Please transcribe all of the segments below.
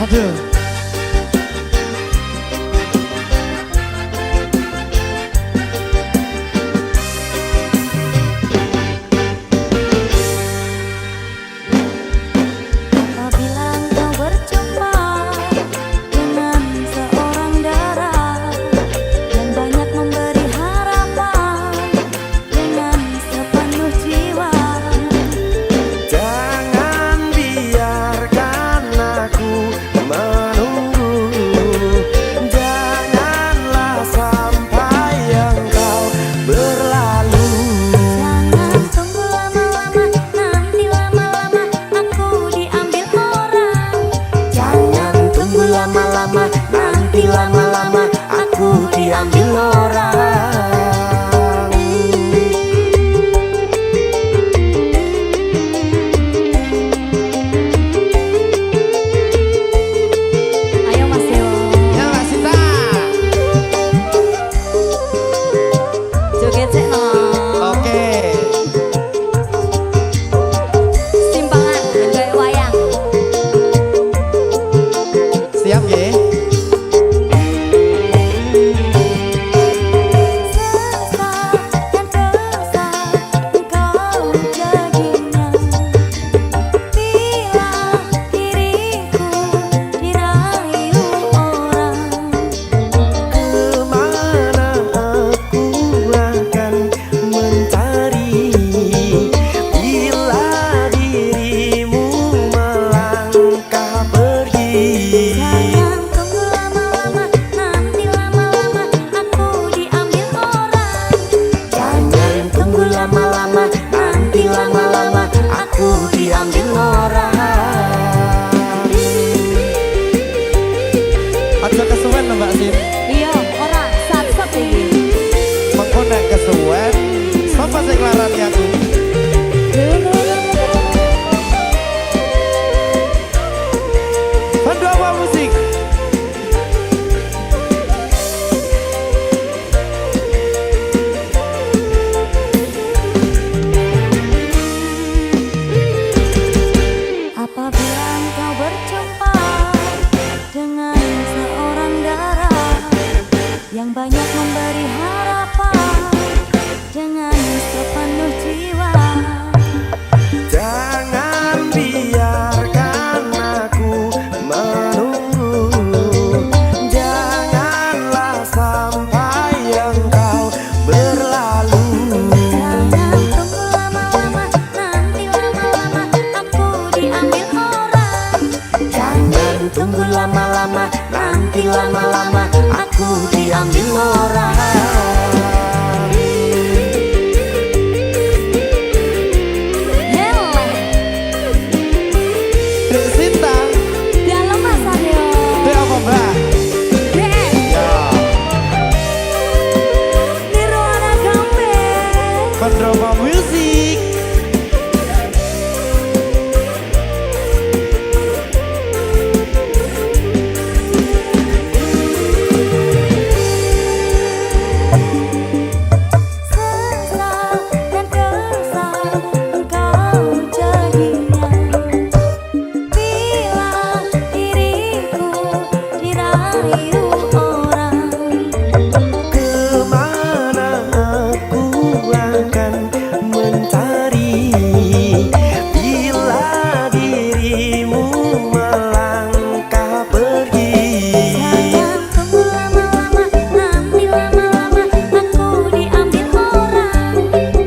Aduh. Nanti lama-lama aku diambil orang. Ayo Mas Dewo. Ya Mbak Sinta. Joget sih no. Oke. Simpangan gawe wayang. Siap ya. Aja kesuwen lho Mbak Sin. Iya, ora sat-sat iki. Mengko nek kesuwen, sapa sing larani aku? Pandu apa musik? Apabila engkau berjumpa dengan seorang darah yang banyak memberi harapan dengan sepenuh jiwa. Jangan biarkan aku menunggu. Janganlah sampai engkau berlalu. Jangan tunggu lama-lama, nanti lama-lama aku diambil orang. Jangan tunggu lama-lama, nanti lama-lama aku diambil orang. Dek Sinta. Dalam masa Deo. Dek apa Mbak? DM Ya. Nirwana Gambe. Pandroma Music. Sesal dan kesal engkau jadinya bila diriku dirayu orang. Kemana aku akan mencari bila dirimu melangkah pergi. Jangan tunggu lama-lama, nanti lama-lama aku diambil orang.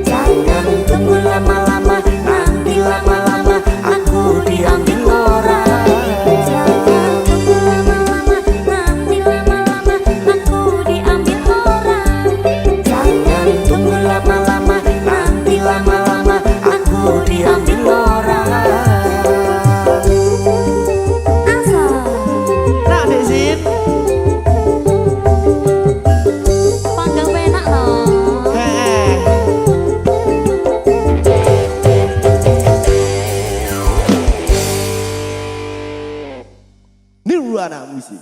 Jangan tunggu lama-lama, nanti lama-lama aku diambil orang. Jangan tunggu lama-lama, nanti lama-lama aku diambil orang. Jangan tunggu lama-lama, nanti lama-lama aku diambil orang. Asal Nah Dek Sin. panggang penak loh. Nirwana Music.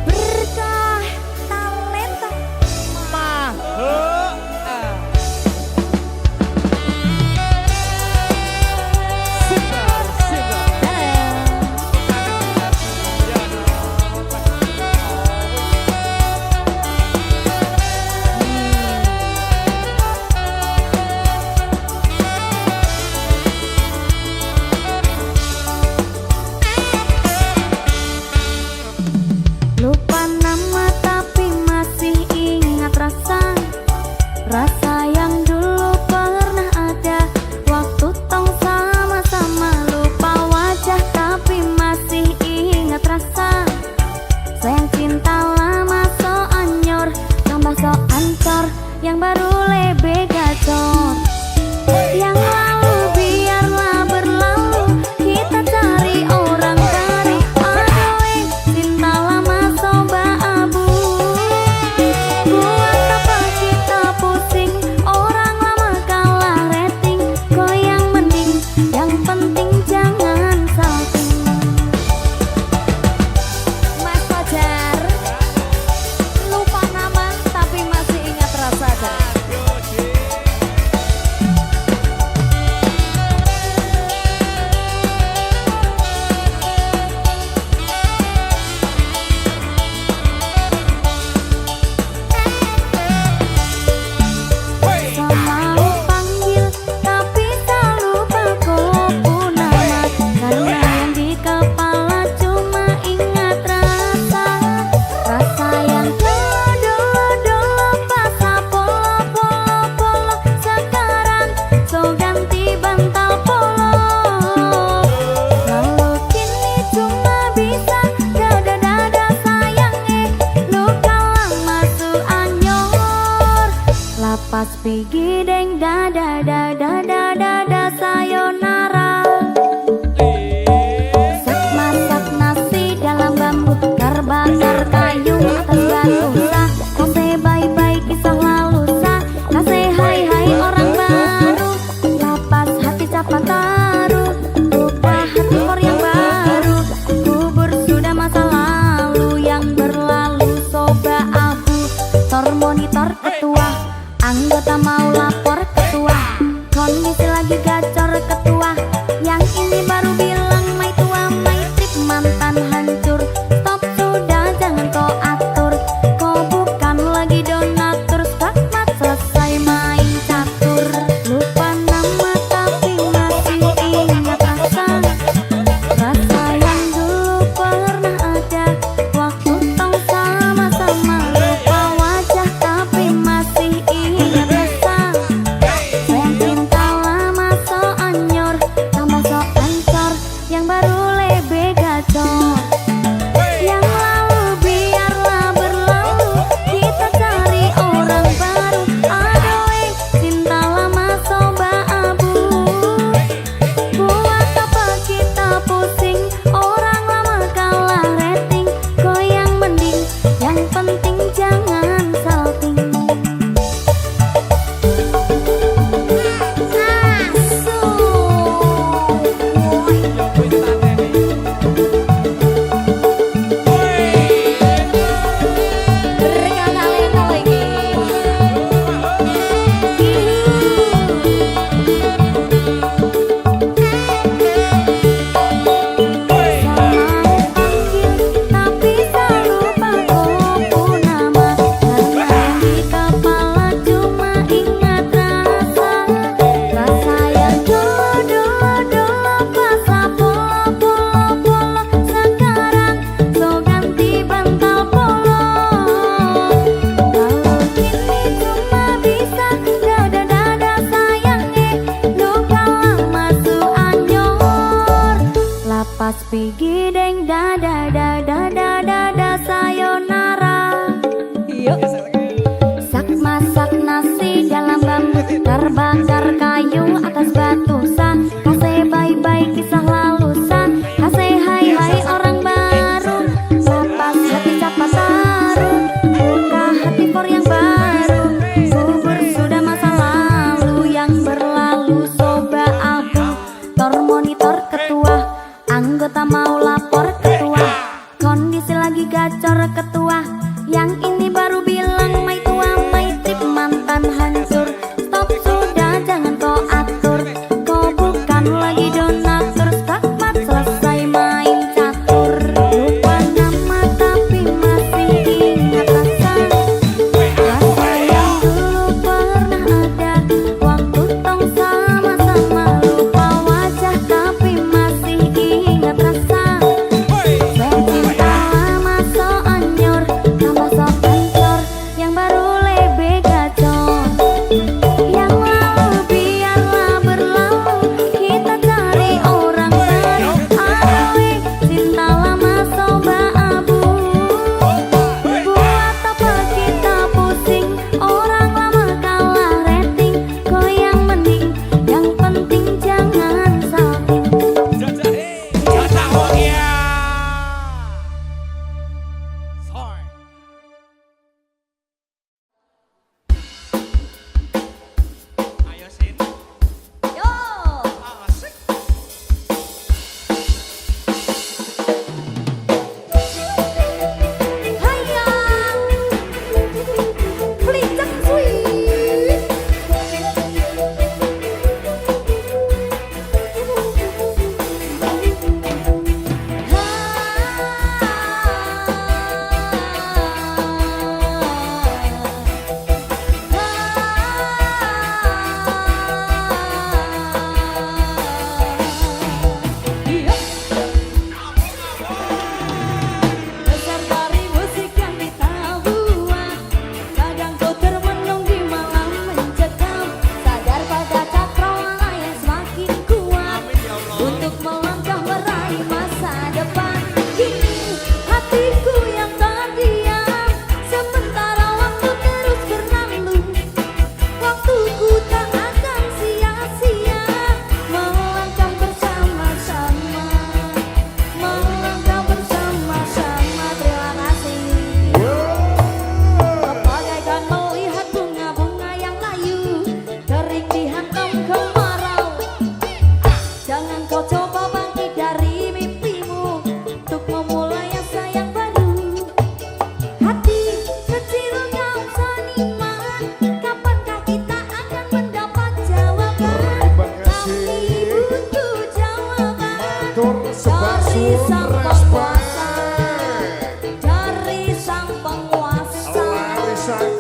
Berkah talenta Lapas pigi deng da da da da da da da sayonara. Sak masak nasi dalam bambu, terbakar kayu atas batu sah. Kasih bye-bye kisah lalu sah, kasih hai-hai orang baru. Lapas hati siapa taruh, lupa hati for yang baru. Kubur sudah masa lalu yang berlalu, soba abu. Tor monitor ketua, anggota mau lapor ketua. Kondisi lagi gacor ketua, yang ini baru bilang my tua my trip mantan hancur. Stop sudah jangan kau atur, kau bukan lagi donatur. Skakmat selesai main catur, lupa nama tapi masih ingat rasa. Rasa yang dulu pernah ada, waktu tong sama-sama. Lupa wajah tapi masih ingat rasa. Sayang cinta lama so anyor, tambah so ancor, yang baru lebih gacor. Yang lalu biarlah berlalu, kita cari orang baru. Aduh cinta lama soba abu, buat apa kita pusing, orang lama kalah rating. Goyang mending, yang penting jangan salting. Tapi selalu paku nama, karena yang di kepala cuma ingat rasa. Rasa yang dulu pas polo. Sekarang so ganti bantal polo. Kalau kini cuma bisa dada sayangnya, luka lama su anyor. Lapas pigi deng da da da da da da da sayonara. Sak masak nasi dalam bambu, terbakar kayu atas batu sah. Kasih bye-bye kisah lalu sah, kasih hai-hai orang baru. Lapas hati siapa taruh, buka hati for yang baru. Kubur sudah masa lalu yang berlalu, soba abu. Tor monitor ketua, anggota mau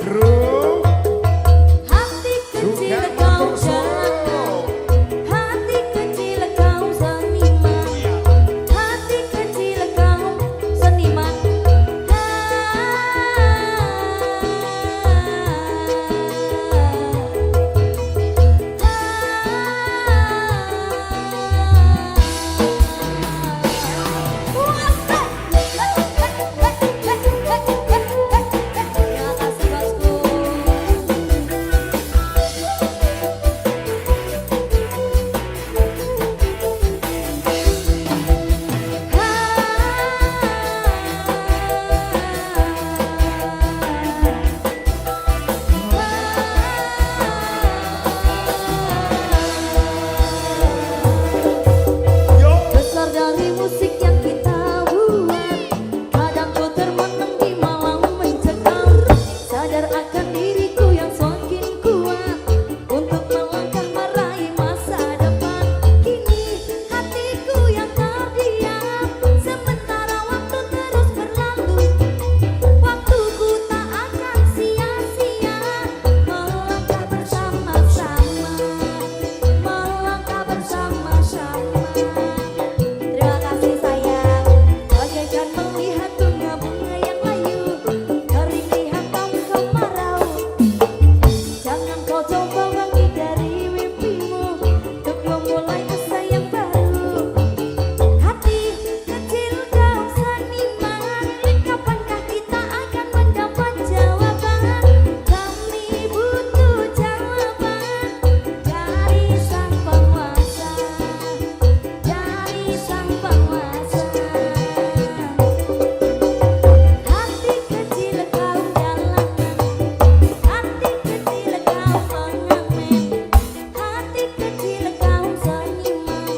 Grup Hati kecil kau jalankan, hati kecil kau seniman, hati kecil kau seniman. Terima kasih bosku. Besar dari musik yang kita buat, kadang ku termenung di malam mencekam. Sadar akan diriku yang semakin kuat untuk melangkah meraih masa depan. Kini hatiku yang terdiam, sementara waktu terus berlalu. Waktuku tak akan sia-sia, melangkah bersama-sama, melangkah bersama-sama. Terima kasih sayang, bagaikan melihat bunga-bunga yang layu, kering lihat kamu kemarau. Jangan kau coba bangkit dari mimpimu untuk memulai masa yang baru. Hati kecil kau seniman, kapankah kita akan mendapat jawaban? Kami butuh jawaban dari sang penguasa, dari sang penguasa. Hati kecil kau jalankan, hati kecil kau mengamen, hati kecil kau seniman.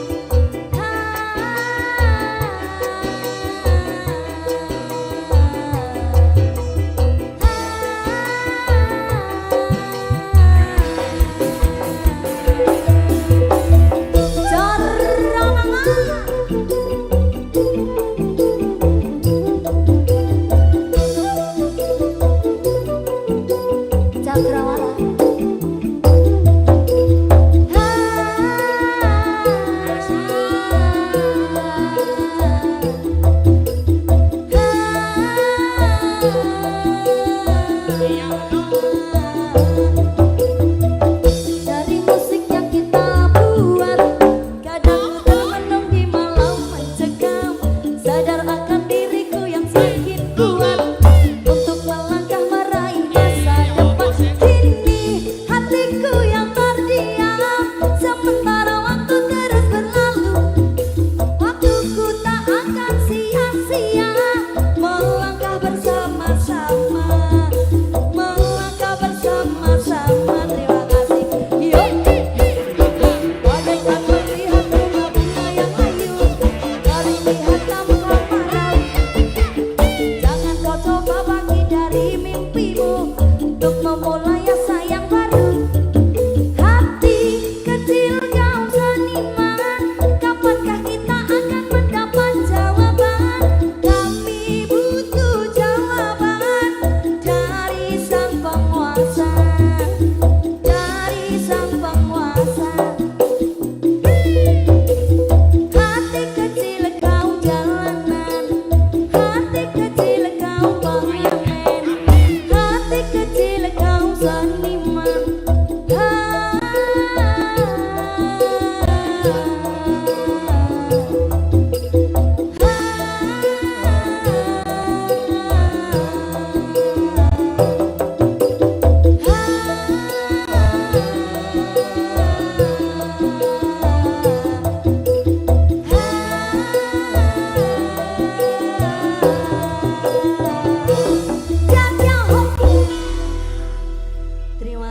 Cakrawala. Dari musik yang kita buat, kadang termenung di malam mencekam. Sadar akan diriku yang semakin kuat untuk melangkah meraih masa depan. Kini hatiku yang terdiam, sementara waktu terus berlalu. Waktuku tak akan sia-sia, melangkah bersama-sama, melangkah bersama-sama. Terima kasih. Yo, bagaikan melihat bunga-bunga yang layu, kering lihat kamu kemarau. Jangan kau coba bangkit dari mimpimu untuk memulai asa yang baru. Hati kecil kau seniman, kapankah kita akan mendapat jawaban? Kami butuh jawaban dari sang penguasa, dari sang penguasa. Hati kecil kau jalanan, hati kecil kau pengamen, hati kecil kau seniman. Terima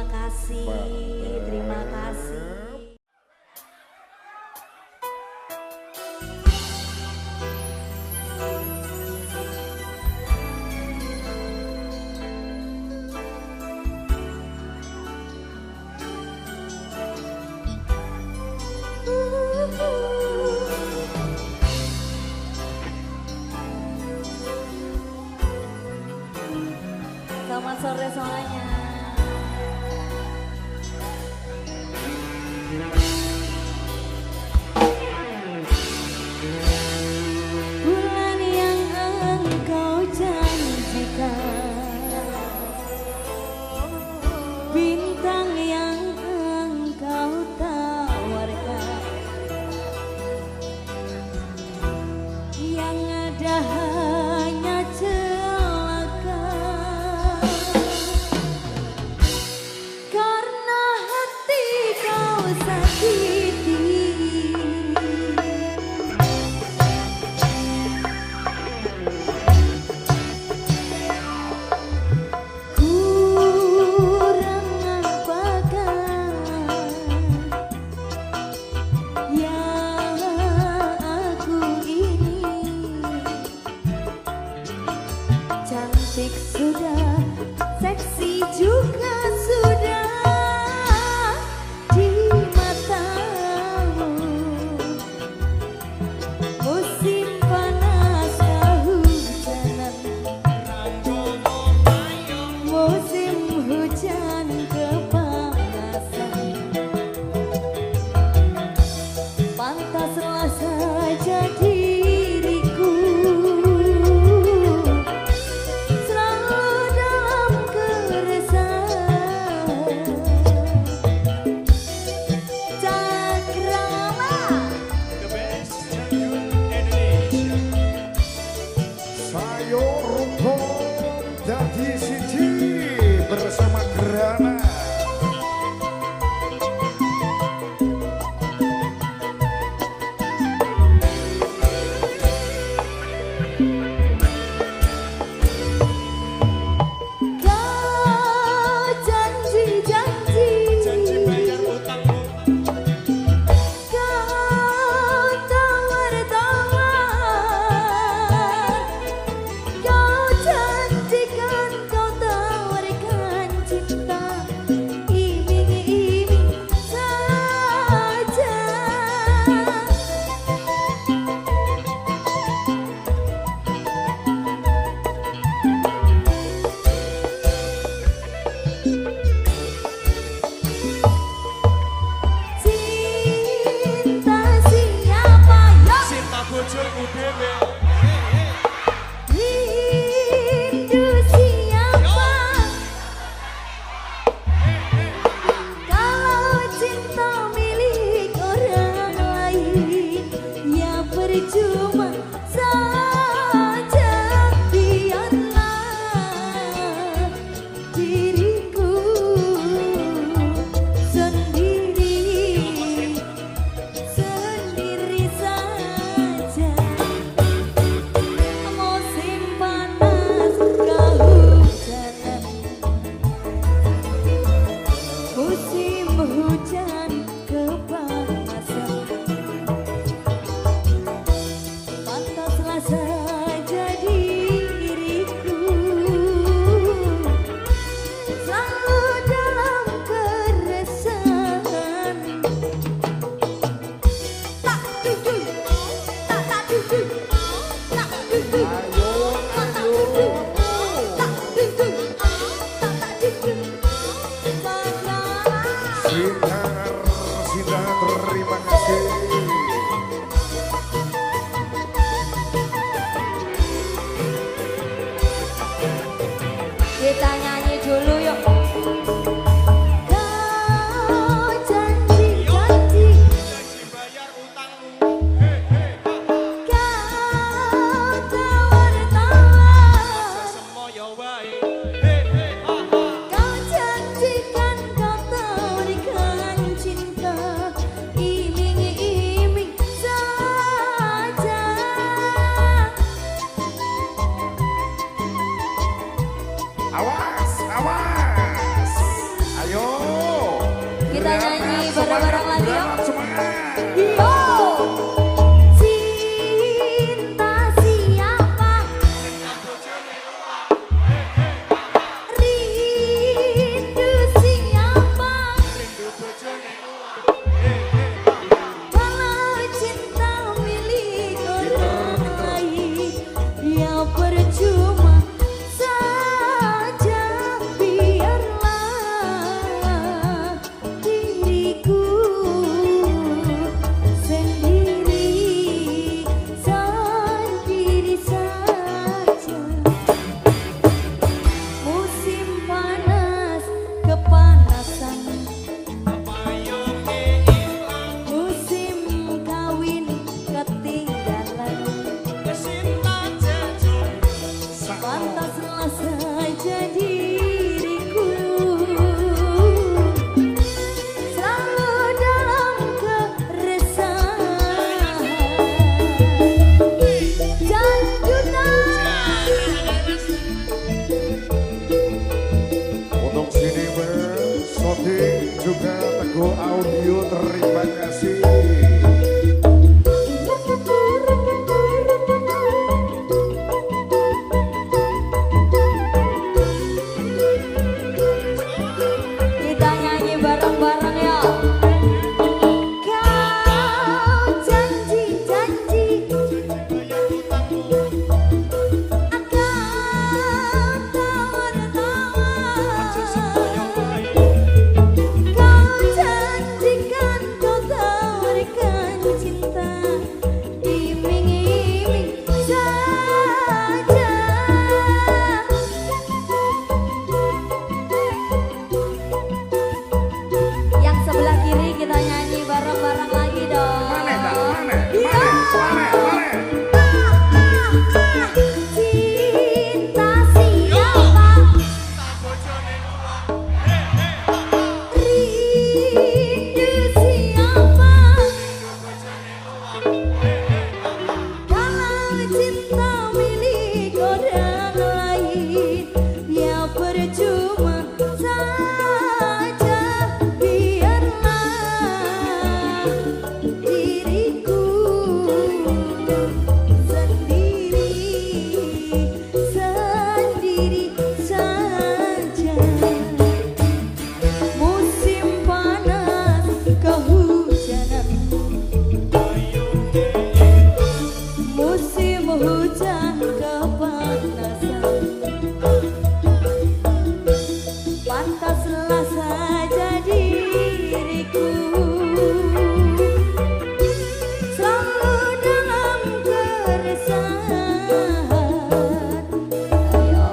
selalu dalam keresahan. Tak duduk, tak duduk, tak duduk, tak duduk, tak duduk, tak duduk. Sinar, terima kasih. Kita nyanyi dulu yuk. Kau janji-janji, bayar utangmu. kau tawar-tawar, Semoyo wae. kau janjikan kau berikan cinta, iming-iming saja. Awas, awas. Ayo. Kita nyanyi bareng-bareng lagi yuk. Semangat. Yo, cinta siapa? Rindu siapa? Kalau cinta milik orang lain, ya percuma saja. Biarlah diriku sendiri saja. Musim panas kepanasan, musim kawin ketinggalan. Pantaslah saja diriku selalu dalam keresahan. Janjutan Untuk Sinimer, Sodik, juga Teguh Audio, terima kasih. kita nyanyi bareng-bareng ya. Kau janji-janji, akan tawar-tawar. Kau janjikan kau berikan cinta, iming-iming saja. Yang sebelah kiri kita nyanyi bareng-bareng lagi dong. Mana, Kak? Mana? Iya. Mana? Mana? Cinta siapa? Rindu siapa? Kalau cinta milik orang lain, ya percuma saja. Biarlah diriku sendiri saja. Musim panas kehujanan, musim hujan kepanasan. Pantaslah saja diriku selalu dalam keresahan. Ayo.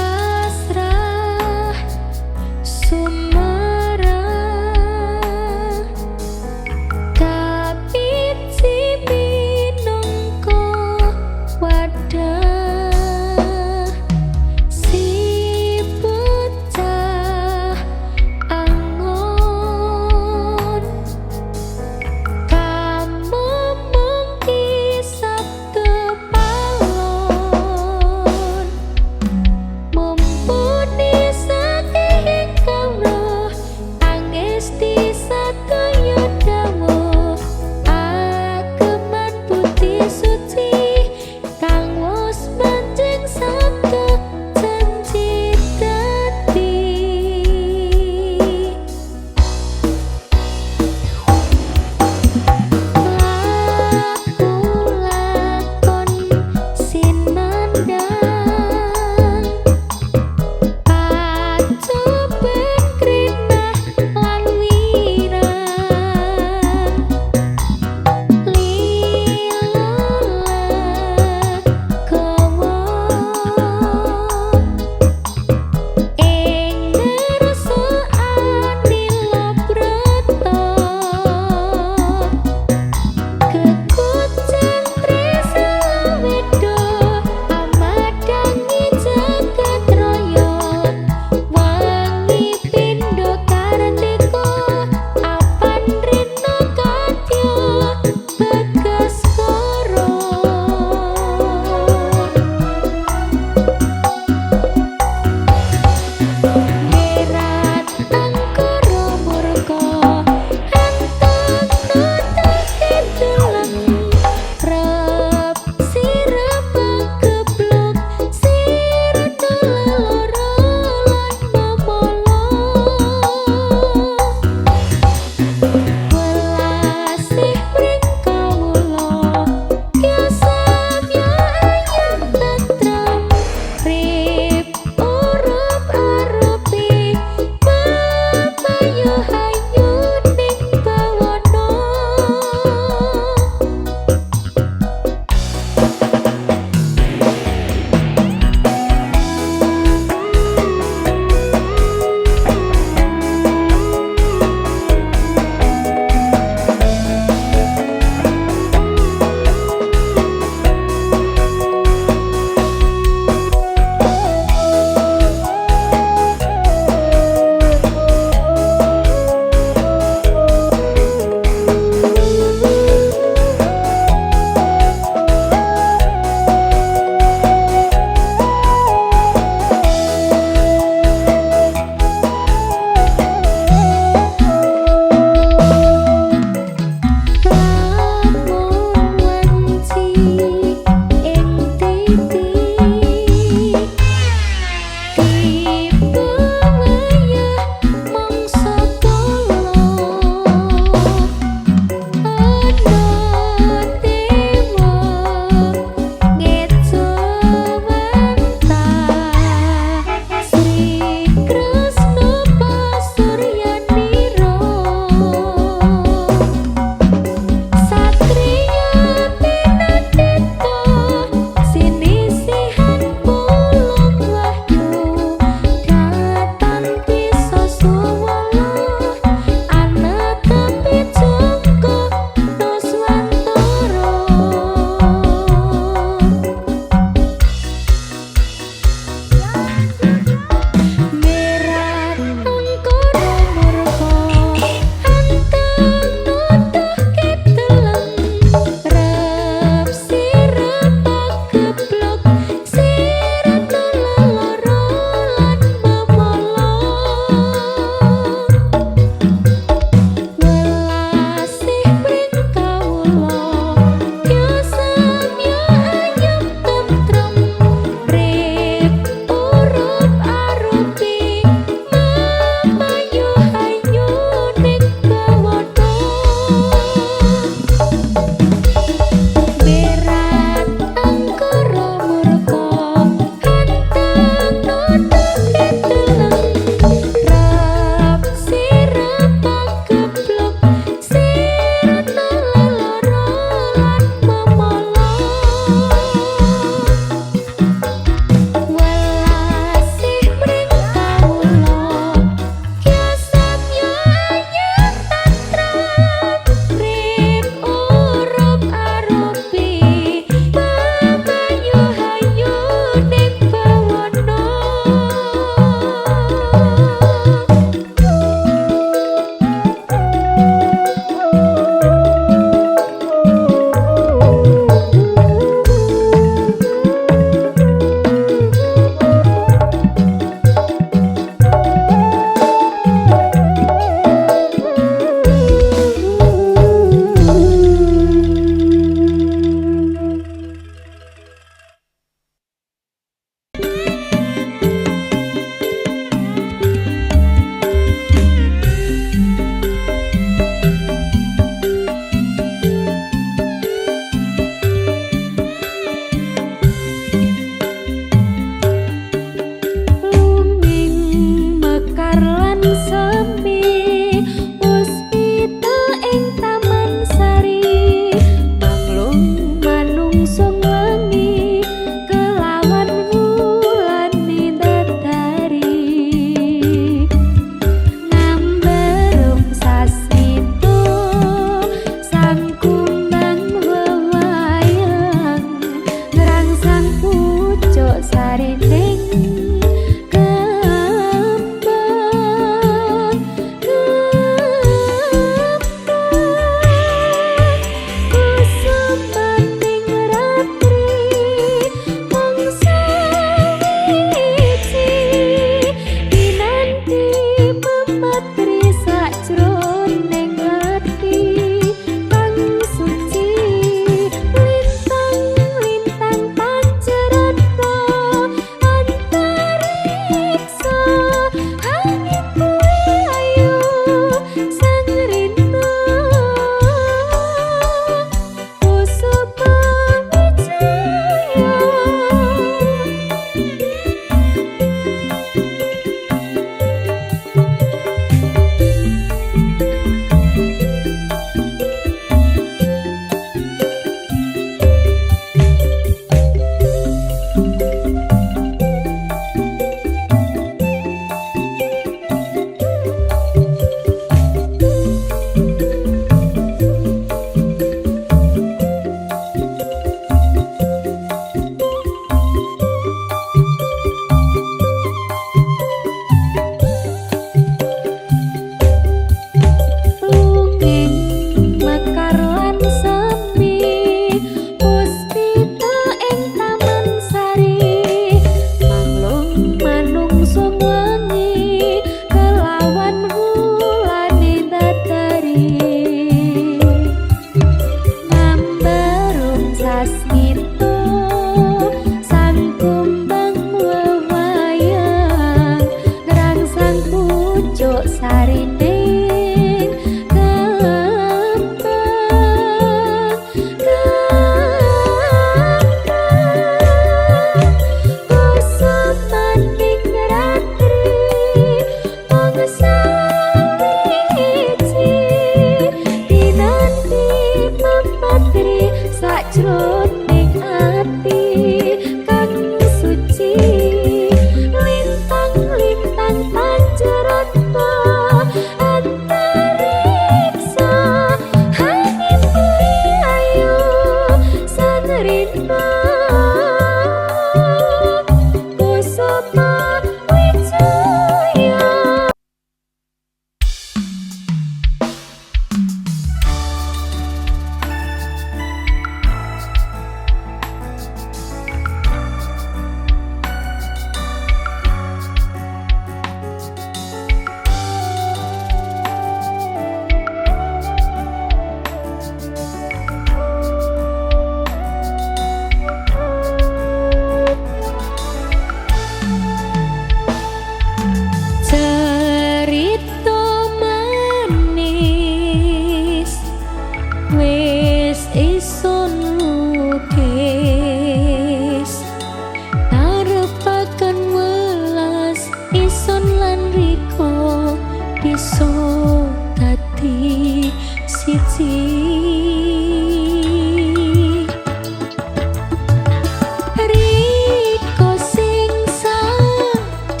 Riko sing sadar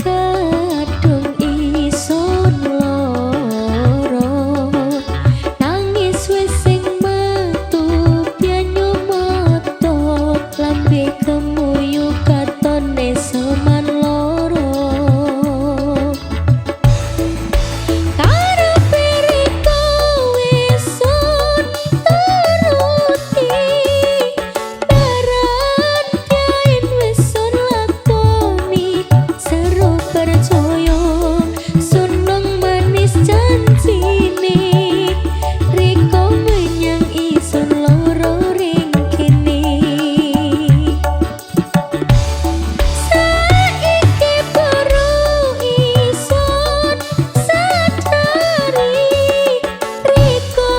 kadung isun loro nangis wis sing metu pianyu moto lambe kemuyu katone seman loro karepe Riko isun turuti daran kain wisun lakoni seru percaya sunung manis janjine Riko menyang isun loro ring kene saiki baru isun sadari Riko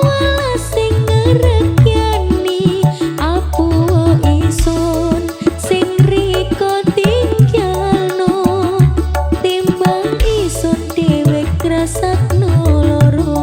walas sing ngrekyani apu isun sing Riko tinggalno timbang isun dhewe ngrasakno loro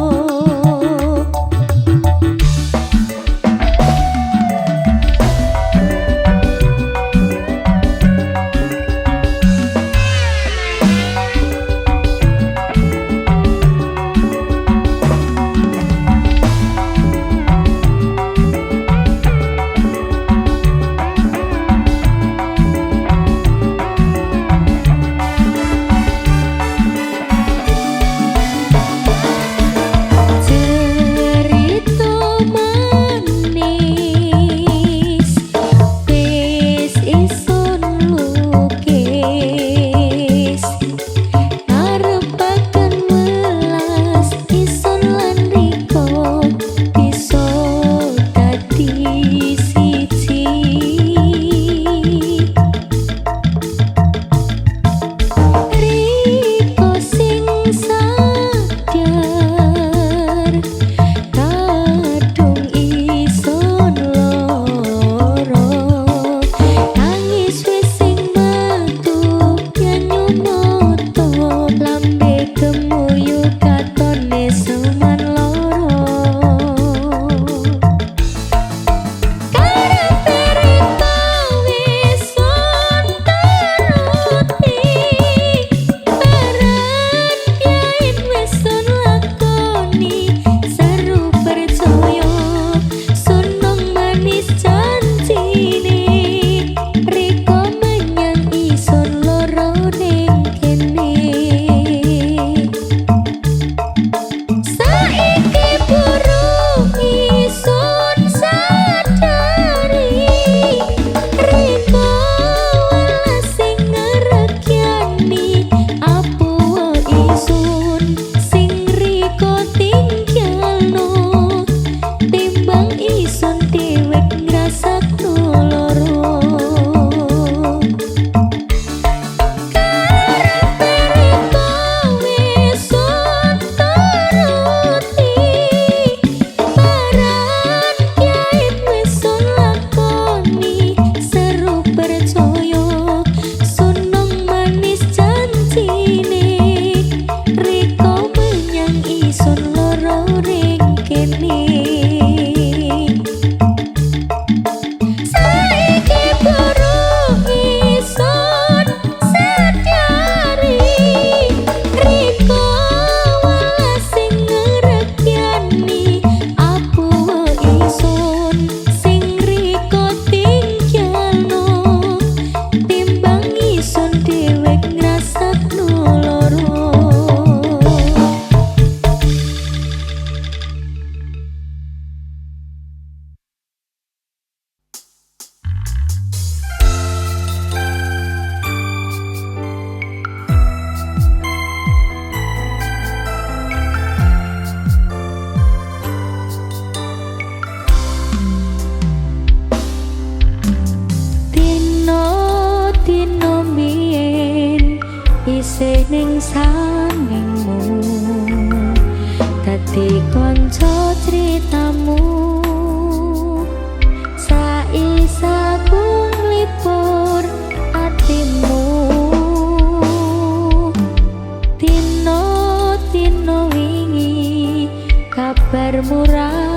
cerita manis wis isun lukis ngarepaken welas isun lan Riko bisa dadi siji Riko sing sadar kadung isun loro nangis wis sing metu pianyu moto lambe kemuyu katone seman loro karepe Riko isun turuti daran kain wisun lakoni seru percaya sunung manis janjine Riko menyang isun loro ning kene saiki baru isun sadari Riko walas sing ngrekyani apu isun sing Riko tinggalno timbang isun dhewe ngrasakno loro karepe Riko isun turuti daran kain wisun lakoni seru percaya sunung manis janjine Riko menyang isun loro ring kene saiki baru isun sadari Riko walas sing ngrekyani apu isun sing Riko tinggalno timbang isun dhewe ngrasakno loro Dino mbiyen isih ning saningmu dadi kanca critamu saisaku nglipur atimu dino kabar murah